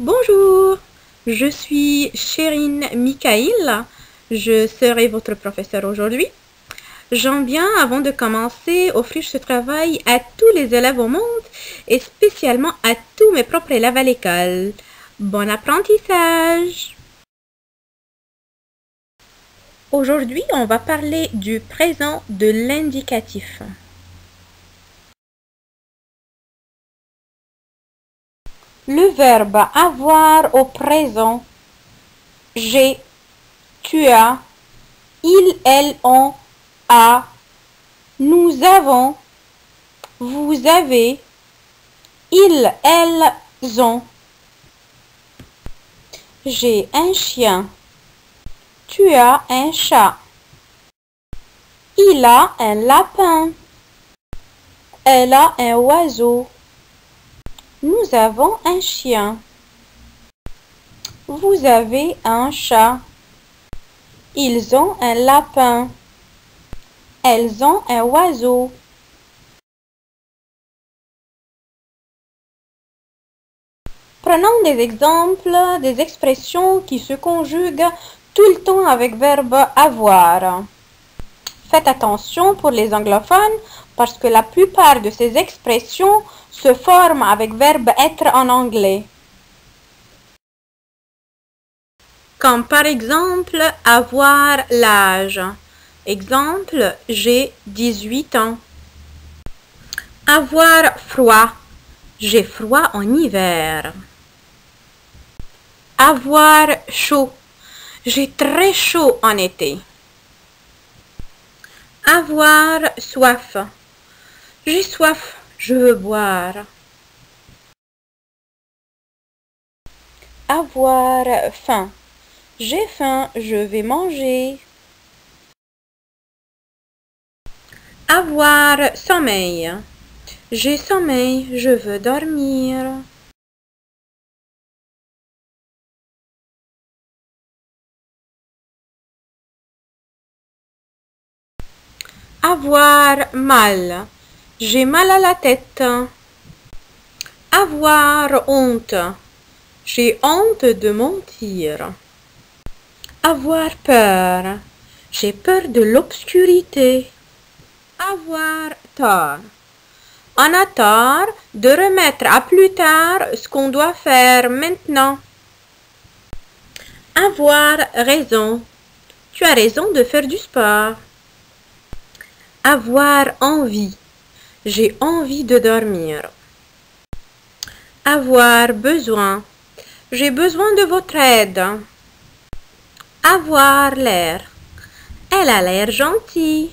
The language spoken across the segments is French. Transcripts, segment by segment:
Bonjour, je suis Chérine Mikaïl, je serai votre professeur aujourd'hui. J'en viens, avant de commencer, offrir ce travail à tous les élèves au monde et spécialement à tous mes propres élèves à l'école. Bon apprentissage! Aujourd'hui, on va parler du présent de l'indicatif. Le verbe avoir au présent, j'ai, tu as, ils, elles, ont, a, nous avons, vous avez, ils, elles ont. J'ai un chien. Tu as un chat. Il a un lapin. Elle a un oiseau. Nous avons un chien. Vous avez un chat. Ils ont un lapin. Elles ont un oiseau. Prenons des exemples des expressions qui se conjuguent tout le temps avec verbe avoir. Faites attention pour les anglophones parce que la plupart de ces expressions se forment avec verbe être en anglais. Comme par exemple avoir l'âge. Exemple, j'ai 18 ans. Avoir froid. J'ai froid en hiver. Avoir chaud. J'ai très chaud en été. Avoir soif. J'ai soif, je veux boire. Avoir faim. J'ai faim, je vais manger. Avoir sommeil. J'ai sommeil, je veux dormir. Avoir mal. J'ai mal à la tête. Avoir honte. J'ai honte de mentir. Avoir peur. J'ai peur de l'obscurité. Avoir tort. On a tort de remettre à plus tard ce qu'on doit faire maintenant. Avoir raison. Tu as raison de faire du sport. Avoir envie. J'ai envie de dormir. Avoir besoin. J'ai besoin de votre aide. Avoir l'air. Elle a l'air gentille.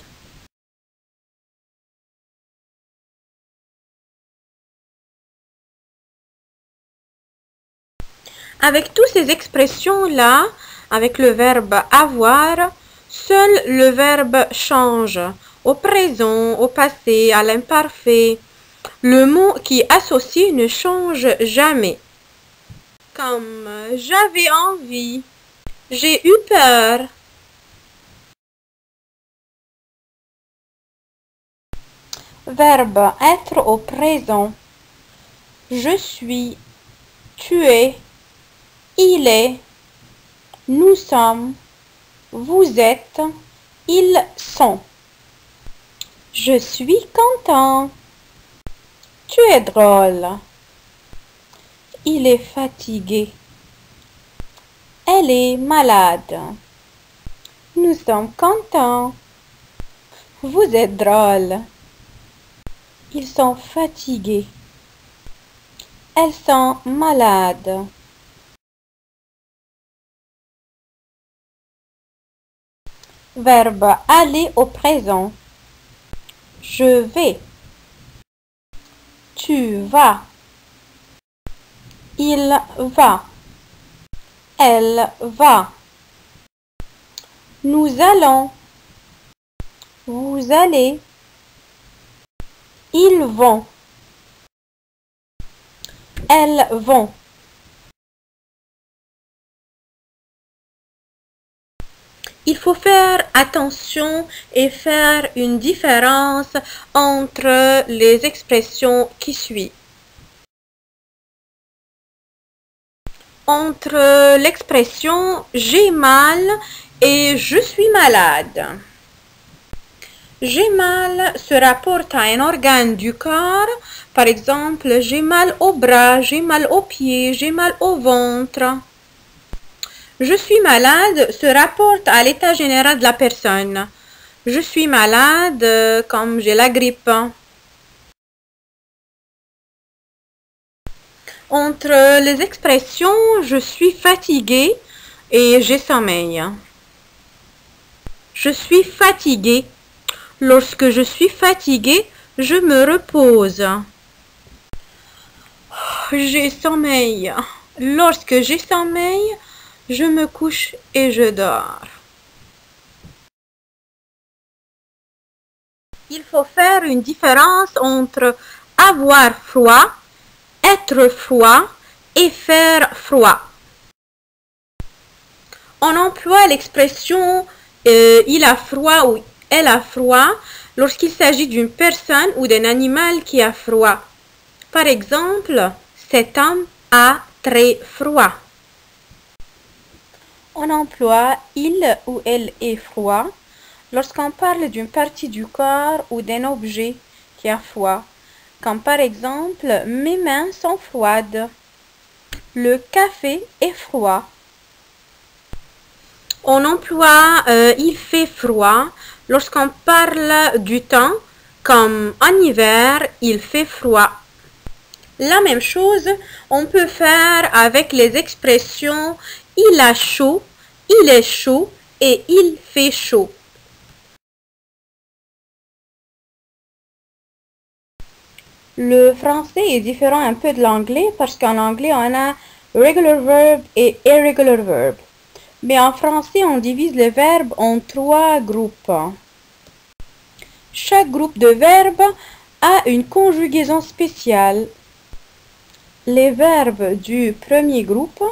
Avec toutes ces expressions-là, avec le verbe avoir, seul le verbe change. Au présent, au passé, à l'imparfait. Le mot qui est associé ne change jamais. Comme j'avais envie, j'ai eu peur. Verbe être au présent. Je suis, tu es, il est, nous sommes, vous êtes, ils sont. Je suis content. Tu es drôle. Il est fatigué. Elle est malade. Nous sommes contents. Vous êtes drôle. Ils sont fatigués. Elles sont malades. Verbe aller au présent. Je vais. Tu vas. Il va. Elle va. Nous allons. Vous allez. Ils vont. Elles vont. Il faut faire attention et faire une différence entre les expressions qui suivent. entre l'expression j'ai mal et je suis malade. J'ai mal se rapporte à un organe du corps. Par exemple, j'ai mal au bras, j'ai mal aux pieds, j'ai mal au ventre. Je suis malade se rapporte à l'état général de la personne. Je suis malade comme j'ai la grippe. Entre les expressions je suis fatigué et j'ai sommeil. Je suis fatigué. Lorsque je suis fatigué, je me repose. J'ai sommeil. Lorsque j'ai sommeil, je me couche et je dors. Il faut faire une différence entre avoir froid, être froid et faire froid. On emploie l'expression il a froid ou elle a froid lorsqu'il s'agit d'une personne ou d'un animal qui a froid. Par exemple, cet homme a très froid. On emploie il ou elle est froid lorsqu'on parle d'une partie du corps ou d'un objet qui a froid, comme par exemple mes mains sont froides. Le café est froid. On emploie il fait froid lorsqu'on parle du temps, comme en hiver, il fait froid. La même chose, on peut faire avec les expressions il a chaud, il est chaud et il fait chaud. Le français est différent un peu de l'anglais parce qu'en anglais on a regular verb et irregular verb. Mais en français on divise les verbes en 3 groupes. Chaque groupe de verbes a une conjugaison spéciale. Les verbes du premier groupe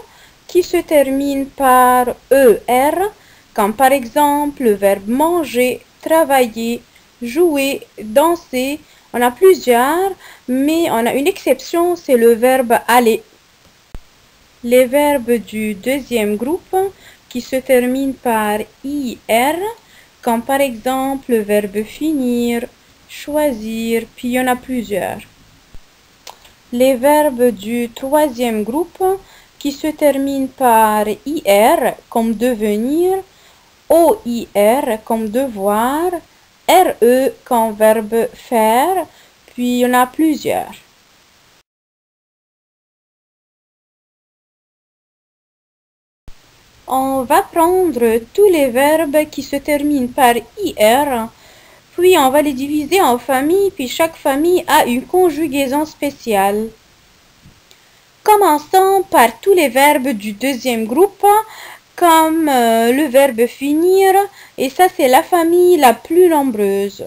qui se terminent par ER, comme par exemple le verbe manger, travailler, jouer, danser. On a plusieurs, mais on a une exception, c'est le verbe aller. Les verbes du deuxième groupe qui se terminent par IR, comme par exemple le verbe finir, choisir, puis il y en a plusieurs. Les verbes du troisième groupe qui se terminent par IR comme devenir, OIR comme devoir, RE comme verbe faire, puis il y en a plusieurs. On va prendre tous les verbes qui se terminent par IR, puis on va les diviser en familles, puis chaque famille a une conjugaison spéciale. Commençons par tous les verbes du deuxième groupe, comme le verbe finir, et ça c'est la famille la plus nombreuse.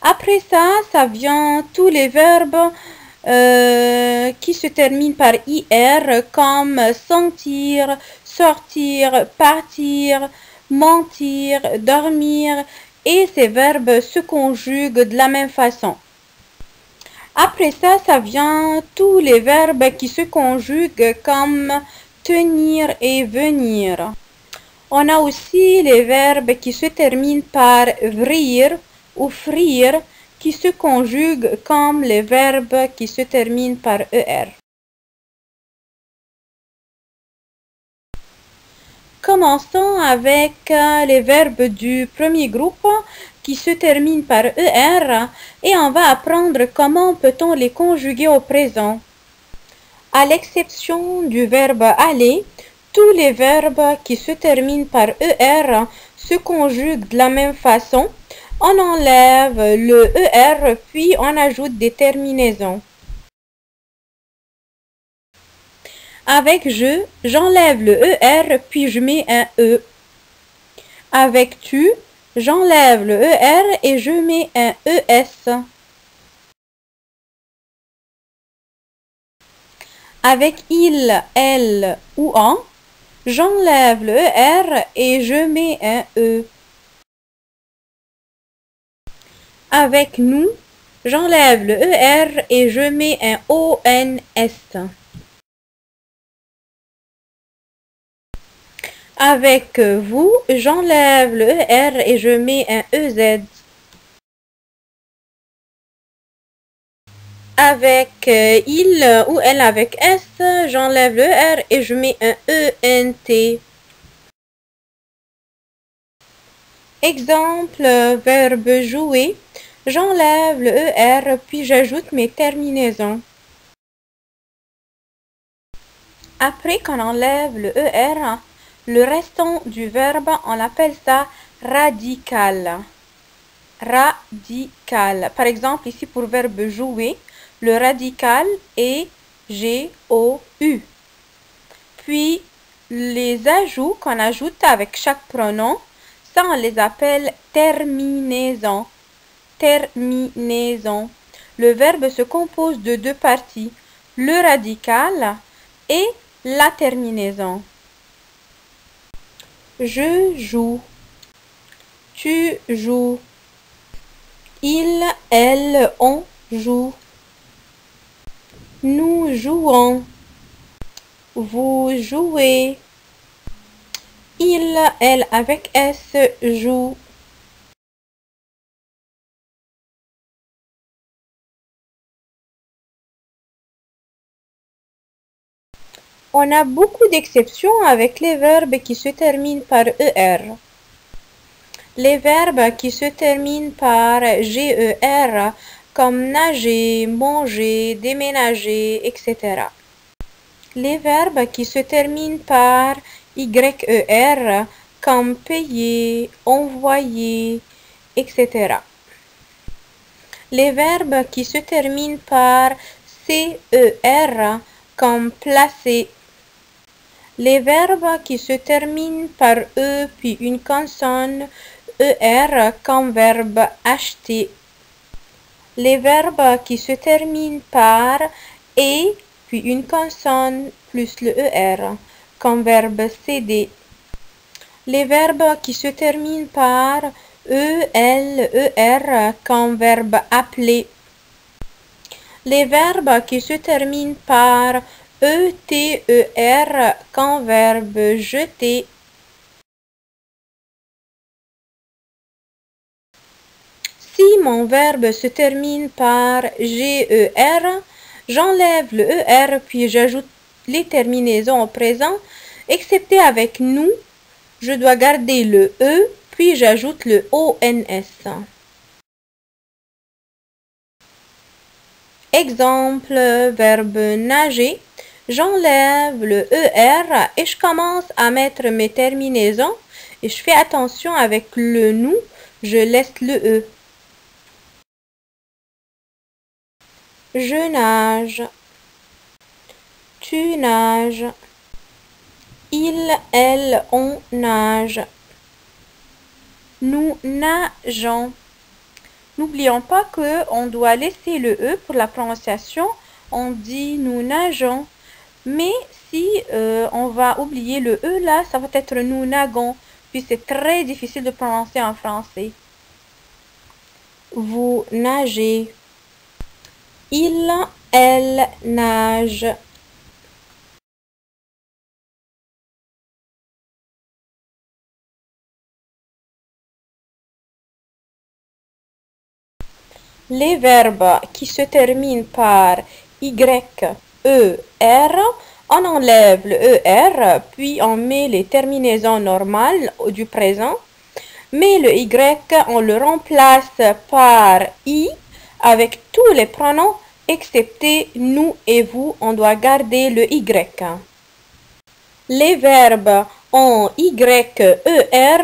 Après ça vient tous les verbes qui se terminent par IR, comme sentir, sortir, partir, mentir, dormir, et ces verbes se conjuguent de la même façon. Après ça vient tous les verbes qui se conjuguent comme tenir et venir. On a aussi les verbes qui se terminent par vrir ou frire, qui se conjuguent comme les verbes qui se terminent par ER. Commençons avec les verbes du premier groupe qui se terminent par ER et on va apprendre comment peut-on les conjuguer au présent. À l'exception du verbe aller, tous les verbes qui se terminent par ER se conjuguent de la même façon. On enlève le ER puis on ajoute des terminaisons. Avec je, j'enlève le ER puis je mets un E. Avec tu, j'enlève le ER et je mets un ES. Avec il, elle ou en, j'enlève le ER et je mets un E. Avec nous, j'enlève le ER et je mets un ONS. Avec vous, j'enlève le ER et je mets un EZ. Avec il ou elle avec S, j'enlève le R et je mets un ENT. Exemple, verbe jouer. J'enlève le ER puis j'ajoute mes terminaisons. Après qu'on enlève le ER, le restant du verbe, on appelle ça radical. Radical. Par exemple, ici pour verbe jouer, le radical est G-O-U. Puis, les ajouts qu'on ajoute avec chaque pronom, ça on les appelle terminaisons. Terminaisons. Le verbe se compose de deux parties, le radical et la terminaison. Je joue. Tu joues. Il, elle, on joue. Nous jouons. Vous jouez. Il, elle avec S joue. On a beaucoup d'exceptions avec les verbes qui se terminent par ER. Les verbes qui se terminent par GER, comme nager, manger, déménager, etc. Les verbes qui se terminent par YER, comme payer, envoyer, etc. Les verbes qui se terminent par CER, comme placer. Les verbes qui se terminent par E puis une consonne ER comme verbe acheter. Les verbes qui se terminent par E puis une consonne plus le ER comme verbe céder. Les verbes qui se terminent par ER comme verbe appeler. Les verbes qui se terminent par ETER comme verbe jeter. Si mon verbe se termine par GER, j'enlève le ER puis j'ajoute les terminaisons au présent, excepté avec nous, je dois garder le E puis j'ajoute le ONS. Exemple, verbe nager. J'enlève le ER et je commence à mettre mes terminaisons et je fais attention avec le nous, je laisse le E. Je nage. Tu nages. Il, elle, on nage. Nous nageons. N'oublions pas qu'on doit laisser le E pour la prononciation. On dit nous nageons. Mais si on va oublier le E là, ça va être nous nagons. Puis c'est très difficile de prononcer en français. Vous nagez. Il, elle nage. Les verbes qui se terminent par Y, E, R, on enlève le ER, puis on met les terminaisons normales du présent. Mais le Y, on le remplace par I avec tous les pronoms, excepté nous et vous, on doit garder le Y. Les verbes en YER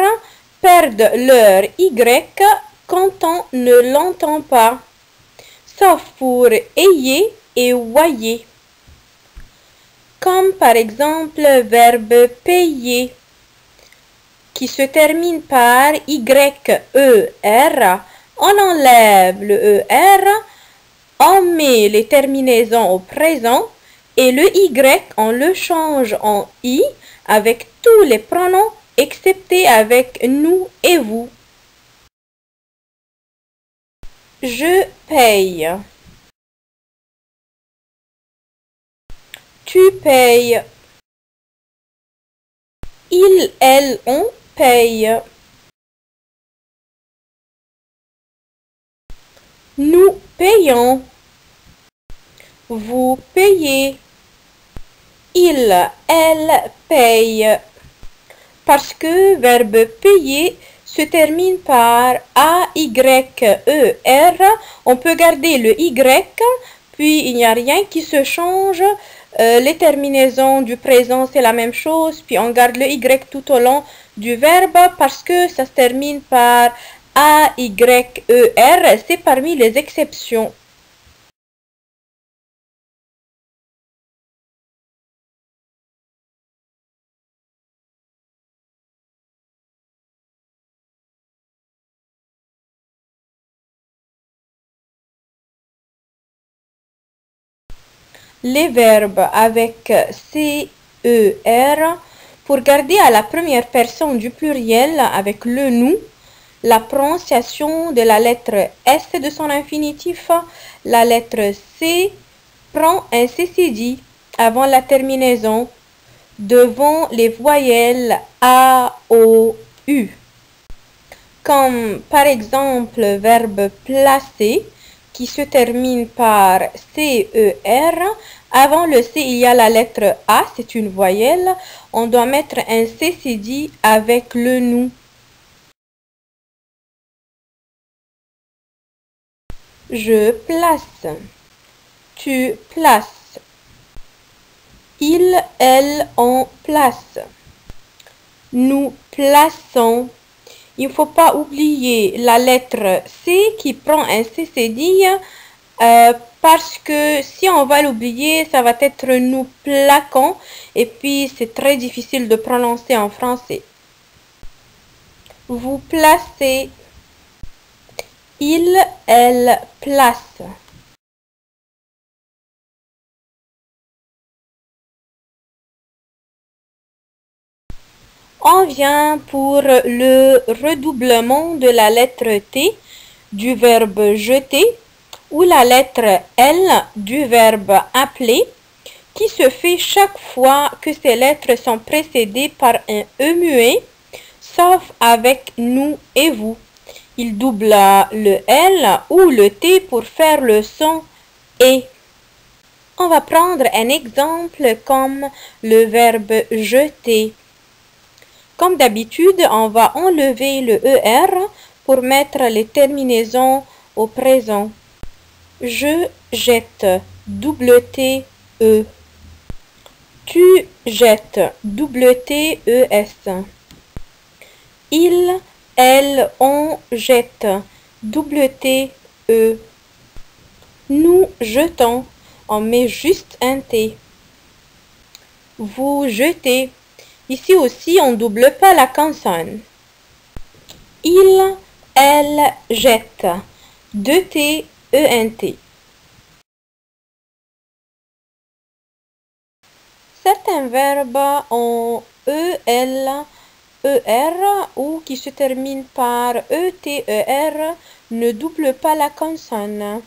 perdent leur Y quand on ne l'entend pas, sauf pour ayez et voyez. Comme par exemple le verbe payer, qui se termine par YER, on enlève le ER, on met les terminaisons au présent et le Y, on le change en I avec tous les pronoms excepté avec nous et vous. Je paye. Tu payes. Il, elle, on paye. Nous payons. Vous payez. Il, elle paye. Parce que verbe payer se termine par A-Y-E-R, on peut garder le Y, puis il n'y a rien qui se change. Les terminaisons du présent, c'est la même chose, puis on garde le Y tout au long du verbe parce que ça se termine par A-Y-E-R, c'est parmi les exceptions. Les verbes avec CER, pour garder à la première personne du pluriel avec le nous, la prononciation de la lettre S de son infinitif, la lettre C prend un CCD avant la terminaison devant les voyelles A, O, U. Comme par exemple le verbe placer qui se termine par CER. Avant le C, il y a la lettre A, c'est une voyelle. On doit mettre un CCD avec le nous. Je place. Tu places. Il, elle, on place. Nous plaçons. Il ne faut pas oublier la lettre C qui prend un CCD parce que si on va l'oublier, ça va être nous plaquons et puis c'est très difficile de prononcer en français. Vous placez. Il, elle place. On vient pour le redoublement de la lettre T du verbe jeter ou la lettre L du verbe appeler qui se fait chaque fois que ces lettres sont précédées par un E muet, sauf avec nous et vous. Il double le L ou le T pour faire le son et. On va prendre un exemple comme le verbe jeter. Comme d'habitude, on va enlever le ER pour mettre les terminaisons au présent. Je jette, double T-E. Tu jettes, double T-E-S. Il, elle, on jette, double T-E. Nous jetons, on met juste un T. Vous jetez. Ici aussi, on ne double pas la consonne. Il, elle, jette. 2 T, E-N-T. Certains verbes ont E, L, E-R ou qui se terminent par E, T, E-R ne doublent pas la consonne.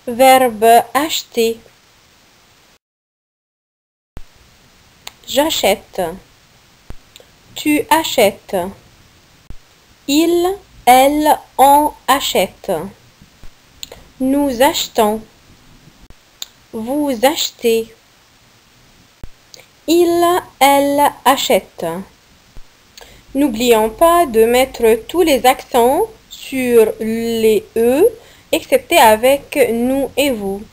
Verbe acheter. J'achète. Tu achètes. Il, elle, on achète. Nous achetons. Vous achetez. Il, elle achète. N'oublions pas de mettre tous les accents sur les E, excepté avec nous et vous.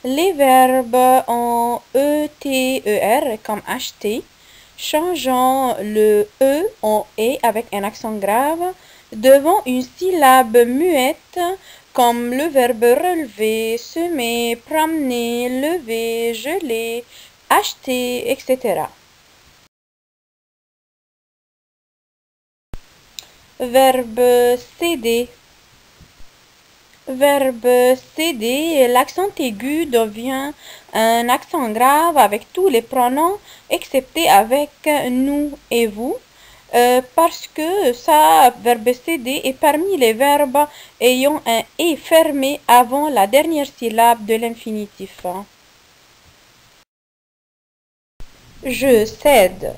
Les verbes en E, T, E, R, comme acheter, changeant le E en E avec un accent grave devant une syllabe muette comme le verbe relever, semer, promener, lever, geler, acheter, etc. Verbe céder. Verbe céder, l'accent aigu devient un accent grave avec tous les pronoms excepté avec nous et vous parce que ça, verbe céder, est parmi les verbes ayant un « et » fermé avant la dernière syllabe de l'infinitif. Je cède.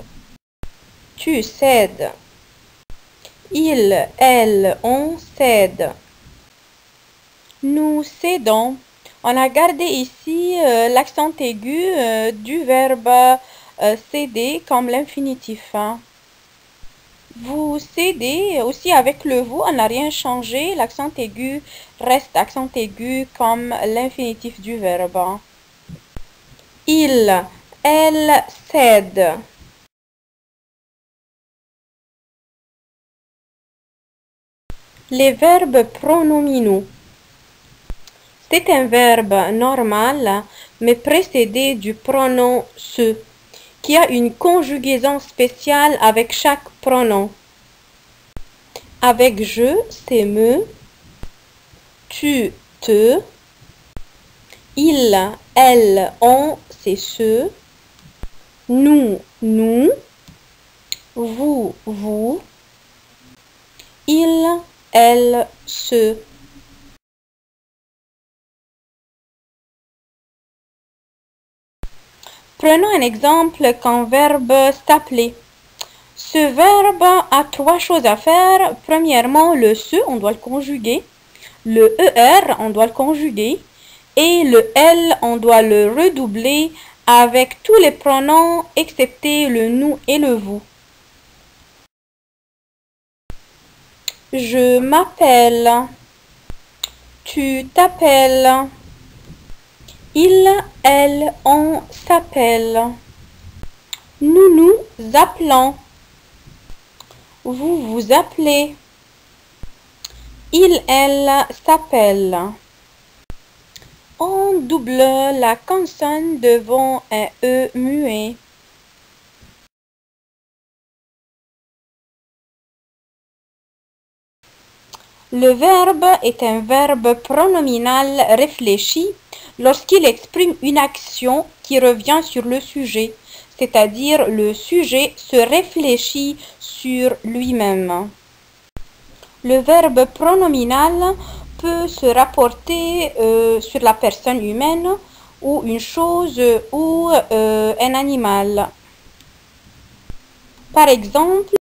Tu cèdes. Il, elle, on cède. Nous cédons. On a gardé ici l'accent aigu du verbe céder comme l'infinitif. Vous cédez aussi avec le vous, on n'a rien changé. L'accent aigu reste accent aigu comme l'infinitif du verbe. Il, elle cède. Les verbes pronominaux. C'est un verbe normal, mais précédé du pronom se, qui a une conjugaison spéciale avec chaque pronom. Avec je, c'est me, tu, te, il, elle, on, c'est ce, nous, nous, vous, vous, il, elle, ce. Prenons un exemple qu'un verbe s'appeler. Ce verbe a trois choses à faire. Premièrement, le se, on doit le conjuguer. Le ER, on doit le conjuguer. Et le L, on doit le redoubler avec tous les pronoms excepté le nous et le vous. Je m'appelle. Tu t'appelles. Il, elle, on s'appelle. Nous nous appelons. Vous vous appelez. Il, elle s'appelle. On double la consonne devant un E muet. Le verbe est un verbe pronominal réfléchi lorsqu'il exprime une action qui revient sur le sujet, c'est-à-dire le sujet se réfléchit sur lui-même. Le verbe pronominal peut se rapporter sur la personne humaine ou une chose ou un animal. Par exemple,